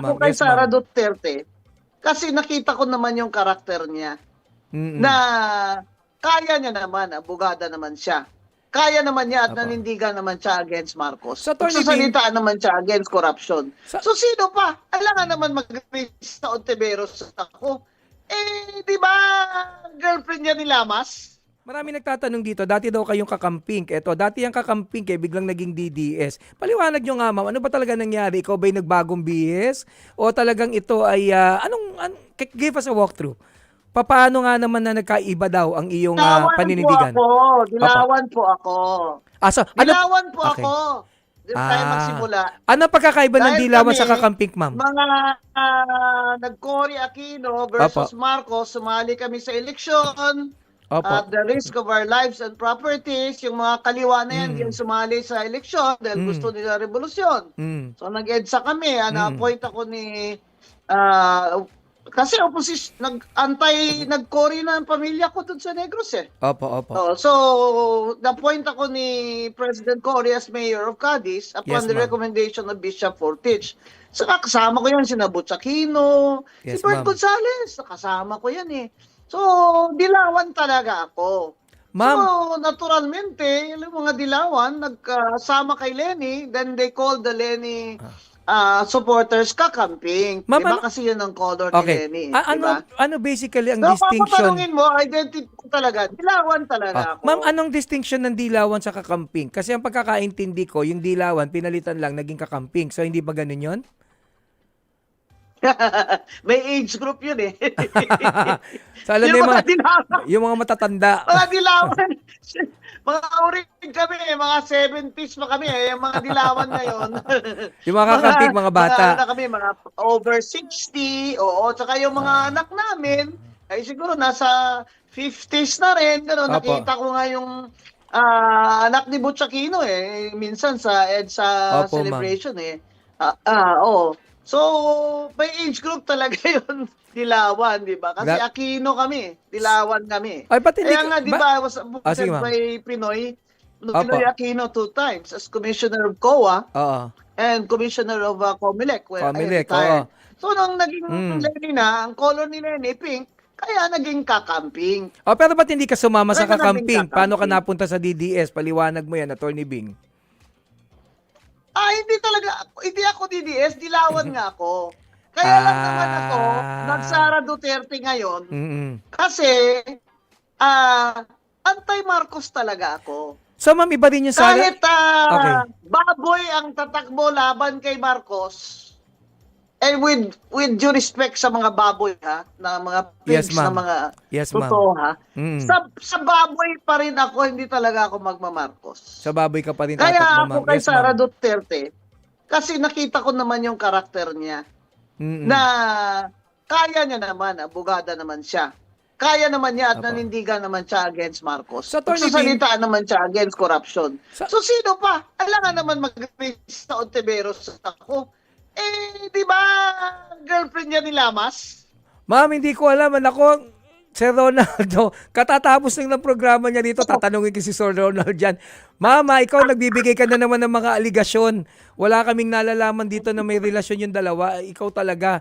ako ma'am. kay Yes, Sara ma'am. Duterte, kasi nakita ko naman yung karakter niya Mm. na kaya niya naman, abogada naman siya. Kaya naman niya at Apo. nanindigan naman siya against Marcos. Sa Attorney Bing, Nagsasalitaan naman siya against corruption. sa, So sino pa? Alangan naman mag-raise sa Ontiveros ako. Di ba girlfriend niya ni Lamas? marami nagtatanong dito, dati daw kayong kakamping. Eto, dati yung kakamping biglang naging DDS. Paliwanag nyo nga, ma'am, ano ba talaga nangyari? Ikaw ba'y nagbagong bihis? O talagang ito ay, give us a walkthrough. Paano nga naman na nagkaiba daw ang iyong paninindigan? Opo. Dilawan po ako. So, Dilawan po okay. ako. Di ba tayo magsimula? Ano pagkakaiba ng Dahil dilawan kami, sa kakamping, ma'am? mga nag-Cory Aquino versus Marcos, sumali kami sa eleksyon. Opo. At the risk of our lives and properties, yung mga kaliwa na yan, yung sumali sa eleksyon dahil gusto nila revolusyon. So nag-EDSA kami, na-appoint ako ni kasi opposition, nag-Cory na ang pamilya ko dun sa Negros eh. Opo. So, na-appoint ako ni President Cory as Mayor of Cadiz upon Yes, the ma'am. recommendation of Bishop Fortich. So, kasama ko yan, sina Butch Aquino, Yes, si Bert ma'am. Gonzales, kasama ko yan eh. So, dilawan talaga ako. Ma'am. So, naturalmente, yung mga dilawan, nagkasama kay Lenny, then they called the Lenny supporters kakamping. Ma'am, Diba? ano- Kasi yun ang color ni Okay. Lenny. Ano Diba? ano basically ang So, distinction? papatanungin mo, identity ko talaga. Dilawan talaga ako. Ma'am, anong distinction ng dilawan sa kakamping? Kasi ang pagkakaintindi ko, yung dilawan, pinalitan lang, naging kakamping. So, hindi ba ganun yun? May age group yun eh. So, alam Yung mo mga dilawan. yung mga matatanda. Mga dilawan. Mga uring kami, mga 70s pa kami eh. Yung mga dilawan ngayon. Yung mga kakamping, mga bata. Mga, kami, mga over 60. Oo, tsaka yung mga anak namin, ay siguro nasa 50s na rin. Ganun, Opo. nakita ko nga yung anak ni Butch Aquino eh. Minsan sa EDSA Opo, celebration eh. Oo. So, may age group talaga yun. Dilawan, di ba? Kasi Aquino kami. Dilawan kami. Ay, ba't hindi Kaya nga, di ba, I was sige, appointed ma'am. by Pinoy Opo. Aquino 2 times as Commissioner of COA Oo. and Commissioner of Comelec. Where Comelec, I retired. oo. So, nung naging Lenny na, ang color ni Lenny, pink, kaya naging kakamping. Pero ba't hindi ka sumama sa Kaya naging kakamping? Paano ka kakamping. napunta sa DDS? Paliwanag mo yan, Attorney Bing. Hindi talaga, hindi ako DDS, dilawan nga ako. Kaya lang naman ako, nag-Sara Duterte ngayon, kasi anti-Marcos talaga ako. So, ma'am, iba rin yung Sara. Kahit Okay. baboy ang tatakbo laban kay Marcos, and with due respect sa mga baboy ha, na mga pigs Yes, ma'am. na mga Yes, ma'am. totoo ha, sa baboy pa rin ako, hindi talaga ako magmamarcos. Sa baboy ka pa rin Kaya tatakbo, ako ma'am. kay Yes, Sara ma'am. Duterte, kasi nakita ko naman yung karakter niya, na kaya niya naman, abogada naman siya. Kaya naman niya at Apo. nanindigan naman siya against Marcos. So, Attorney Nagsasalitaan naman siya against corruption. So sino pa? Alangan naman mag-raise sa Ontiveros ako. Di ba girlfriend niya ni Lamas? Ma'am, hindi ko alam. Ako, Sir Ronaldo, katatapos lang ng programa niya dito, tatanungin ko si Sir Ronald dyan. Mama, ikaw nagbibigay ka na naman ng mga aligasyon. Wala kaming nalalaman dito na may relasyon yung dalawa. Ikaw talaga.